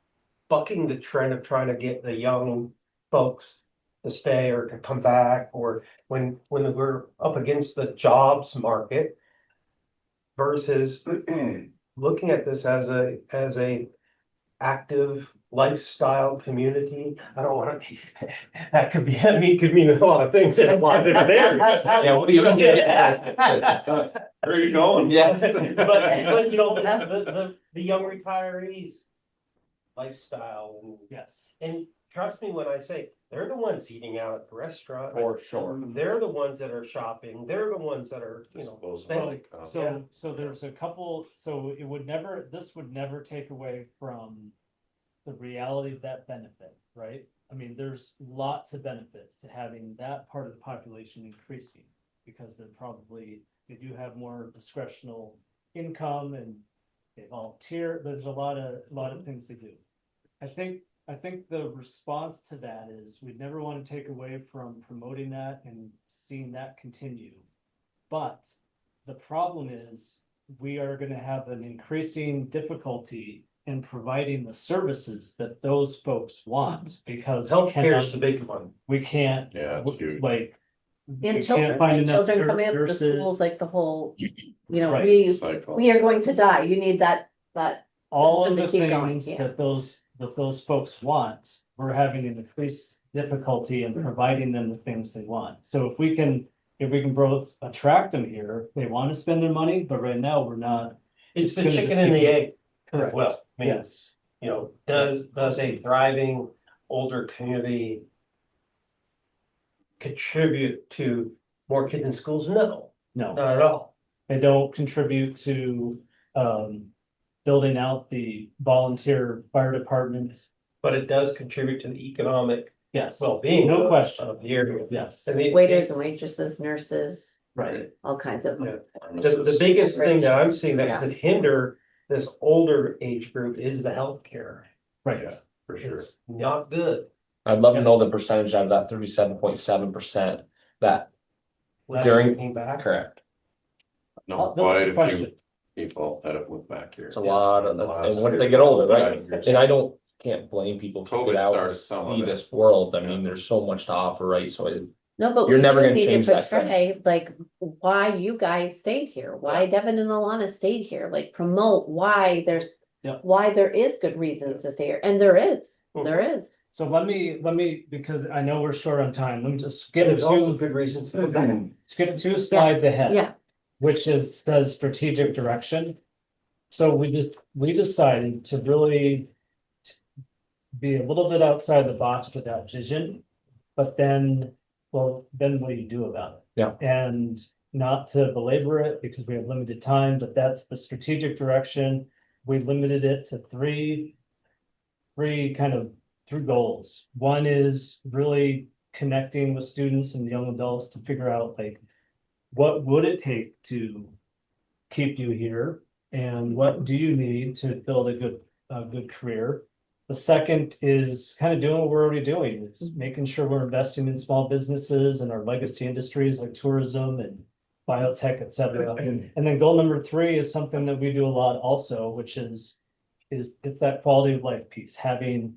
bucking the trend of trying to get the young folks to stay or to come back, or when we're up against the jobs market versus looking at this as a active lifestyle community? I don't want to be, that could be, I mean, could mean a lot of things in a lot of different areas. Yeah, what do you mean? Where are you going? Yeah. But you know, the young retirees lifestyle Yes. and trust me when I say they're the ones eating out at the restaurant. For sure. They're the ones that are shopping. They're the ones that are, spending. So there's a couple, so this would never take away from the reality of that benefit, right? I mean, there's lots of benefits to having that part of the population increasing because they do have more discretional income and they volunteer. There's a lot of things to do. I think the response to that is we'd never want to take away from promoting that and seeing that continue. But the problem is we are going to have an increasing difficulty in providing the services that those folks want because Healthcare is the big one. we can't, Yeah, it's huge. like, And we children, can't find enough coming up to nurses. schools, like the whole, Right. we are going to die. You need that. All of to the keep going, things yeah. that those folks want, we're having an increased difficulty in providing them the things they want. So if we can both attract them here, they want to spend their money, but right now we're not. It's the gonna chicken and the egg. Correct. Well, I mean, Yes. does a thriving older community contribute to more kids in schools? No, No, not at all. they don't contribute to building out the volunteer fire department. But it does contribute to the economic Yes, well-being. no question. Of the area. Yes, And Waiters and waitresses, nurses, right. all kinds of. Yeah. The biggest thing that I'm seeing that Yeah. could hinder this older age group is the healthcare. Right. For sure. It's not good. I'd love to know the percentage out of that 37.7% that During- Came back. correct. No, That's a quite good a question. few people that have moved back here. It's a lot of, The last and when they year, get older, right? 5 years. And I can't blame people to COVID get out and started some of see it. this world. I mean, Yeah. there's so much to offer, right? So No, but You're we never do gonna need to change that trend. portray, like, why you guys stayed here, why Devin and Alana stayed here, like, promote why Yeah. why there is good reasons to stay here, and there is. So let me, because I know we're short on time, let me just skip There's also two, good reasons to go back. skip 2 slides ahead. Yeah, Which says strategic direction. So we decided to really be a little bit outside the box with that vision. But then what do you do about it? Yeah. And not to belabor it because we have limited time, but that's the strategic direction. We limited it to three goals. One is really connecting with students and young adults to figure out like, what would it take to keep you here? And what do you need to build a good career? The second is kind of doing what we're already doing, is making sure we're investing in small businesses and our legacy industries like tourism and biotech, et cetera. And then goal number 3 is something that we do a lot also, which is it's that quality of life piece, having,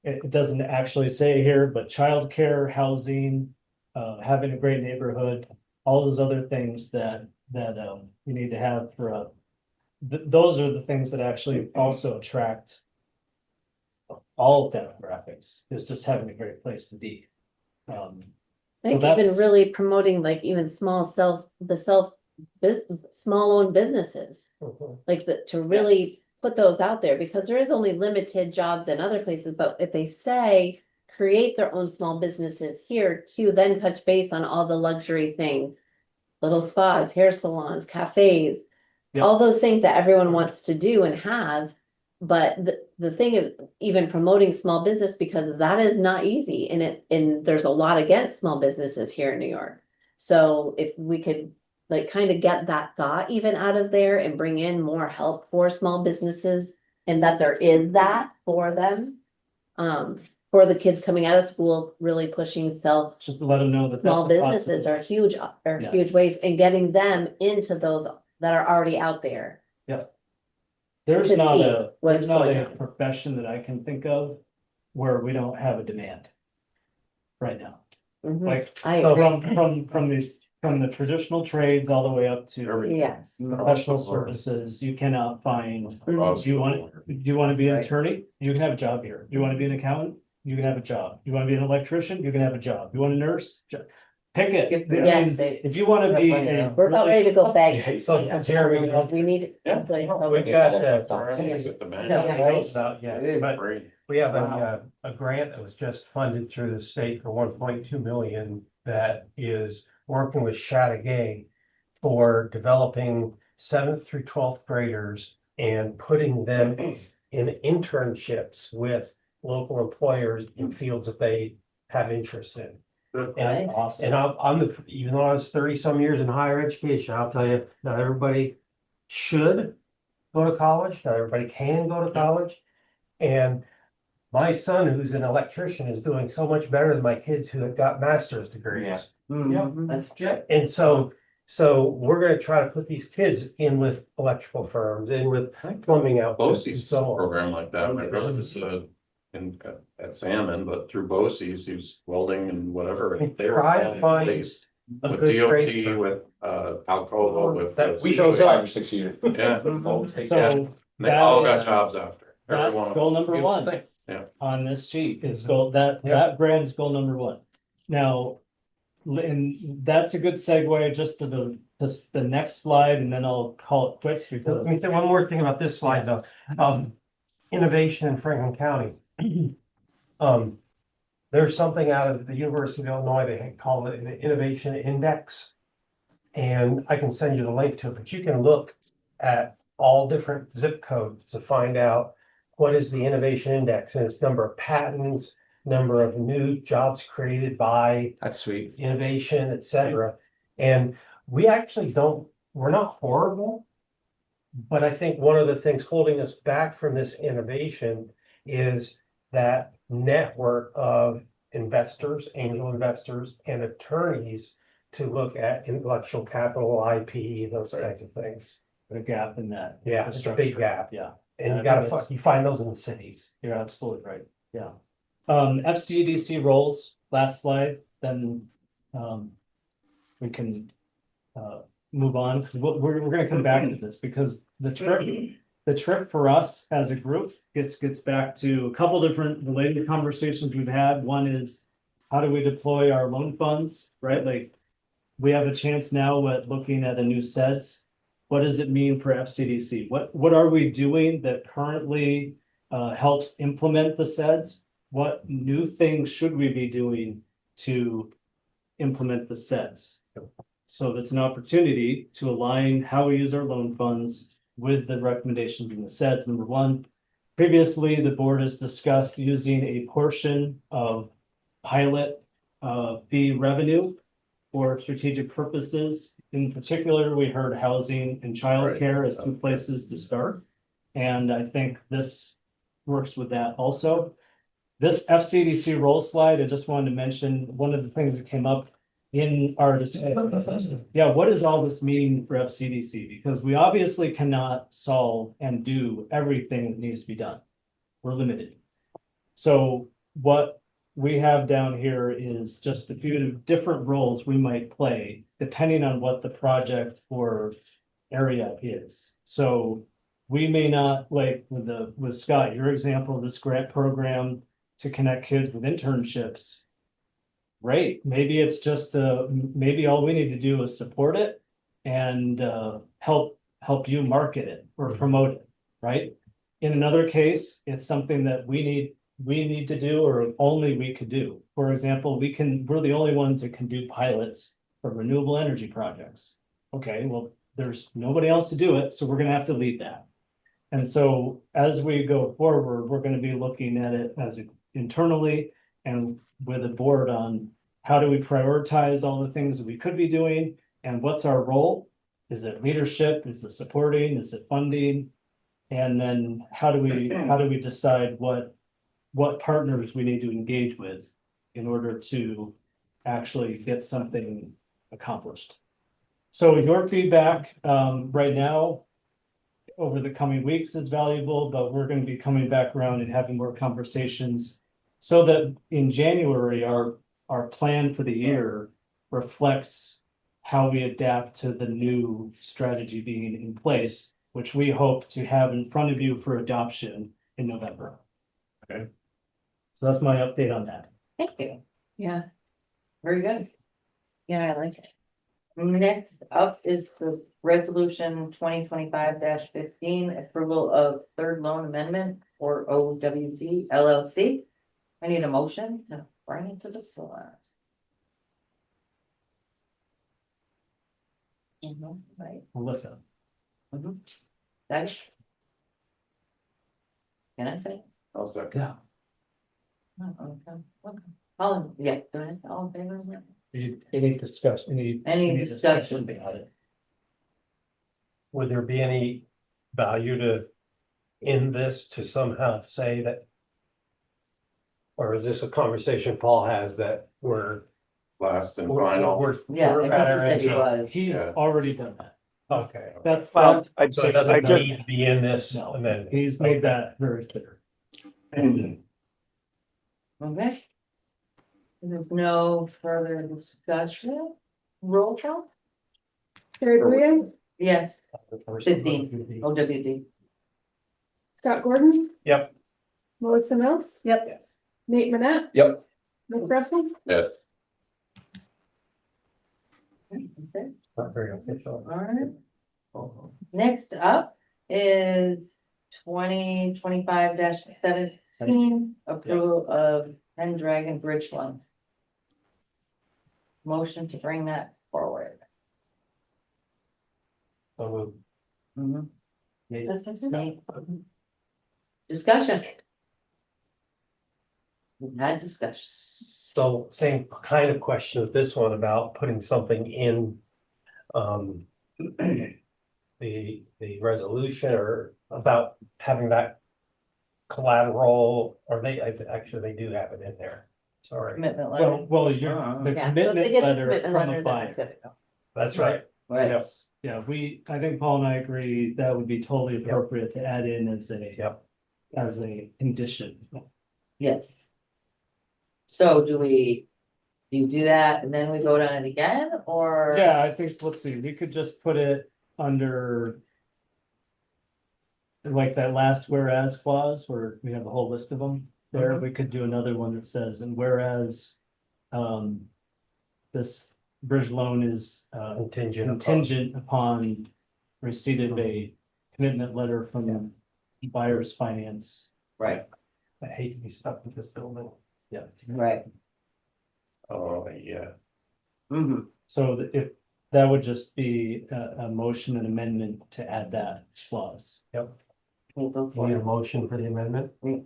it doesn't actually say here, but childcare, housing, having a great neighborhood, all those other things that you need to have for a, those are the things that actually also attract all demographics, is just having a great place to be. I So think that's, even really promoting like even small small owned businesses, like to really put those out there, because there is only limited jobs in other places, but if they stay, create their own small businesses here to then touch base on all the luxury things, little spas, hair salons, cafes, Yep. all those things that everyone wants to do and have. But the thing of even promoting small business, because that is not easy, and there's a lot against small businesses here in New York. So if we could like kind of get that thought even out of there and bring in more help for small businesses, and that there is that for them. For the kids coming out of school, really pushing just to let them know that. small that's a businesses possibility. are Yes. huge way in getting them into those that are already out there. There's to not see a, what's there's not going a on. profession that I can think of where we don't have a demand right now. Mhm. Like, I so agree. from the traditional trades all the way up to Yes. professional services, you cannot find. Mhm. Do you want to be an Right. attorney? You can have a job here. Do you want to be an accountant? You can have a job. You want to be an electrician? You can have a job. You want a nurse? Pick it. I mean, Yes, they- if you want to be a. We're about ready to go beg. Yeah, So Jeremy, We need. Yeah. we got With the man. but we have a grant that was just funded through the state for 1.2 million that is working with Chateauguay for developing 7th through 12th graders and putting them in internships with local employers in fields that they have interest in. And That's awesome. and even though I was 30 some years in higher education, I'll tell you, not everybody should go to college, not everybody can go to college. And my son, who's an electrician, is doing so much better than my kids who have got master's degrees. Mhm. That's true. And so we're gonna try to put these kids in with electrical firms, in with plumbing outfits and BOCES so on. program like that, my brother was at Salmon, but through BOCES, he was welding and whatever. We They were try to all find placed A with good grade DOT, for- with Alcoa, with. That we shows shows up. 5 or 6 years. Yeah. So. They all that got is- jobs after. Every That's one of goal them. number Beautiful 1. thing. Yeah. On this sheet is Mhm. goal, that Yeah. brand's goal number 1. Now. And that's a good segue just to the next slide, and then I'll call it quits because. Let me say one more thing about this slide though. Innovation in Franklin County. There's something out of the University of Illinois, they call it an innovation index. And I can send you the link to it, but you can look at all different zip codes to find out what is the innovation index, and it's number of patents, number of new jobs created by That's sweet. innovation, et cetera. And we actually we're not horrible. But I think one of the things holding us back from this innovation is that network of investors, angel investors, and attorneys to look at intellectual capital, IP, those types of things. The gap in that. Yeah, it's a big gap. Yeah, And I you gotta, think you find those in the cities. you're absolutely right. Yeah. FCDC roles, last slide, then, we can, move on, because we're gonna come back to this, because the trip for us as a group gets back to a couple different related conversations we've had. One is, how do we deploy our loan funds, right? Like, we have a chance now at looking at a new SEDS. What does it mean for FCDC? What are we doing that currently helps implement the SEDS? What new things should we be doing to implement the SEDS? So that's an opportunity to align how we use our loan funds with the recommendations in the SEDS. Number 1, previously the board has discussed using a portion of pilot fee revenue for strategic purposes. In particular, we heard housing and childcare as 2 places to start. And I think this works with that also. This FCDC roll slide, I just wanted to mention, one of the things that came up in our discussion. Yeah, what does all this mean for FCDC? Because we obviously cannot solve and do everything that needs to be done. We're limited. So what we have down here is just a few different roles we might play depending on what the project or area is. So we may not, like with Scott, your example, this grant program to connect kids with internships. Great, maybe it's just maybe all we need to do is support it and help you market it or promote it, right? In another case, it's something that we need to do or only we could do. For example, we're the only ones that can do pilots for renewable energy projects. Okay, well, there's nobody else to do it, so we're gonna have to lead that. And so as we go forward, we're gonna be looking at it as internally and with a board on how do we prioritize all the things that we could be doing and what's our role? Is it leadership? Is it supporting? Is it funding? And then how do we decide what partners we need to engage with in order to actually get something accomplished? So your feedback right now over the coming weeks is valuable, but we're going to be coming back around and having more conversations so that in January, our plan for the year reflects how we adapt to the new strategy being in place, which we hope to have in front of you for adoption in November. Okay. So that's my update on that. Thank you. Yeah, Very good. yeah, I like it. Next up is the resolution 2025-15, approval of third loan amendment for OWD LLC. I need a motion to bring it to the floor. Right. Melissa. Doug? Can I say? I'll second. Yeah. Oh, okay. Oh, yeah, go ahead. All in favor? Any discussion, Any discussion? about it? Would there be any value to, in this, to somehow say that? Or is this a conversation Paul has that we're Last and final. Yeah, we're I at our think he said he end? was. He's Yeah. already done that. Okay. That's, Well, So it I doesn't just- need to be in this no, amendment. he's made that very clear. Okay. There's no further discussion. Roll call? Terry Bouye, Yes, 15. OWD. Scott Gordon, Yep. Melissa Mills, Yep. Yes. Nate Manette, Yep. Nick Russell, Yes. Okay, Not very official. all right. Next up is 2025-17, approval of Pendragon Bridge Fund. Motion to bring that forward. Mhm. That's me. Discussion. We've had discussion. So same kind of question with this one about putting something in the resolution or about having that collateral, or actually they do have it in there. Sorry, Commitment letter. Well, you're, the Yeah, so if they commitment get the letter commitment from letter, a then buyer. it's good to go. that's right. Right, Yes, yeah, I think Paul and I agree that would be totally appropriate to add in as Yep. a condition. yes. So do you do that and then we vote on it again, or? Yeah, I think, let's see, we could just put it under like that last whereas clause where we have a whole list of them there. We could do another one that says, and whereas this bridge loan is contingent upon receipt of a commitment letter from the buyer's finance. Right, I hate to be stuck with this building. Yeah, right. Oh, yeah. Mhm. so if that would just be a motion and amendment to add that clause. Yep. We'll go for Need a it. motion for the amendment? Mm.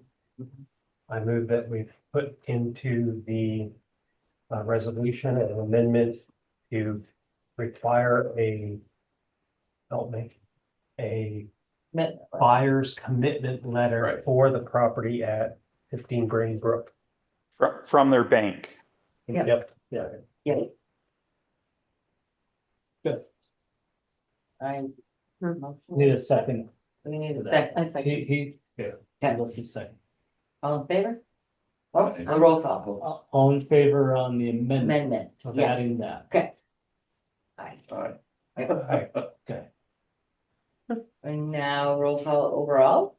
I move that we put into the resolution an amendment to require help me, a buyer's commitment letter Right. for the property at 15 Brain Brook. From their bank. Yeah. Yep. Yeah. Good. I. Need a second. We need a for second. that. He, yeah, Okay. let's just second. All in favor? Oh, a roll call. All in favor on the amendment Amendment, of yes. adding that? Okay. Aye. Alright. Okay, And now roll call overall.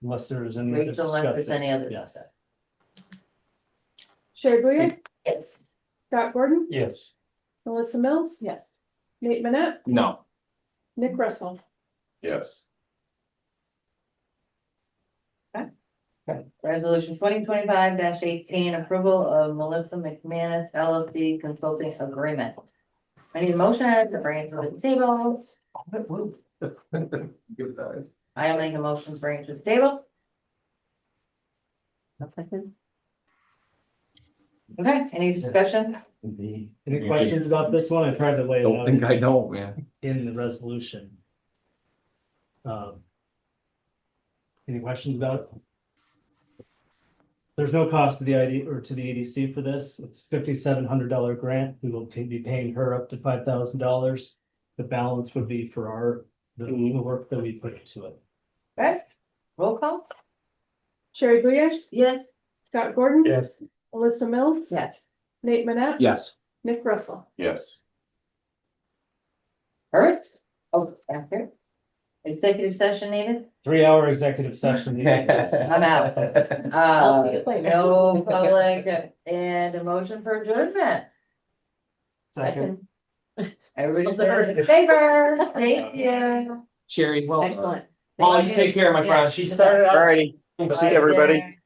unless there's any. other Rachel, unless there's discussion. any other. Yes. Sherry Bouyer, Yes. Scott Gordon, Yes. Melissa Mills. Yes. Nate Manette, No. Nick Russell. Yes. Resolution 2025-18, approval of Melissa McManus LLC consulting agreement. I need a motion to bring it to the table. I'll make a motion to bring it to the table. A second. Okay, any discussion? Any questions about this one? I tried to lay it Don't out think I don't, man. in the resolution. Any questions about it? There's no cost to the ID or to the EDC for this. It's $5,700 grant. We will be paying her up to $5,000. The balance would be for the work that we put into it. Right, roll call? Sherry Bouyer, Yes. Scott Gordon. Yes. Melissa Mills. Yes. Nate Manette. Yes. Nick Russell. Yes. Perfect. Oh, back here. Executive session needed? 3-hour executive session. I'm out. I'll see you later. No public and a motion for adjournment. Second. Everybody's in favor. Thank you. Sherry, well, Excellent. Paul, you take care, my friend. She started out. Alrighty, see everybody.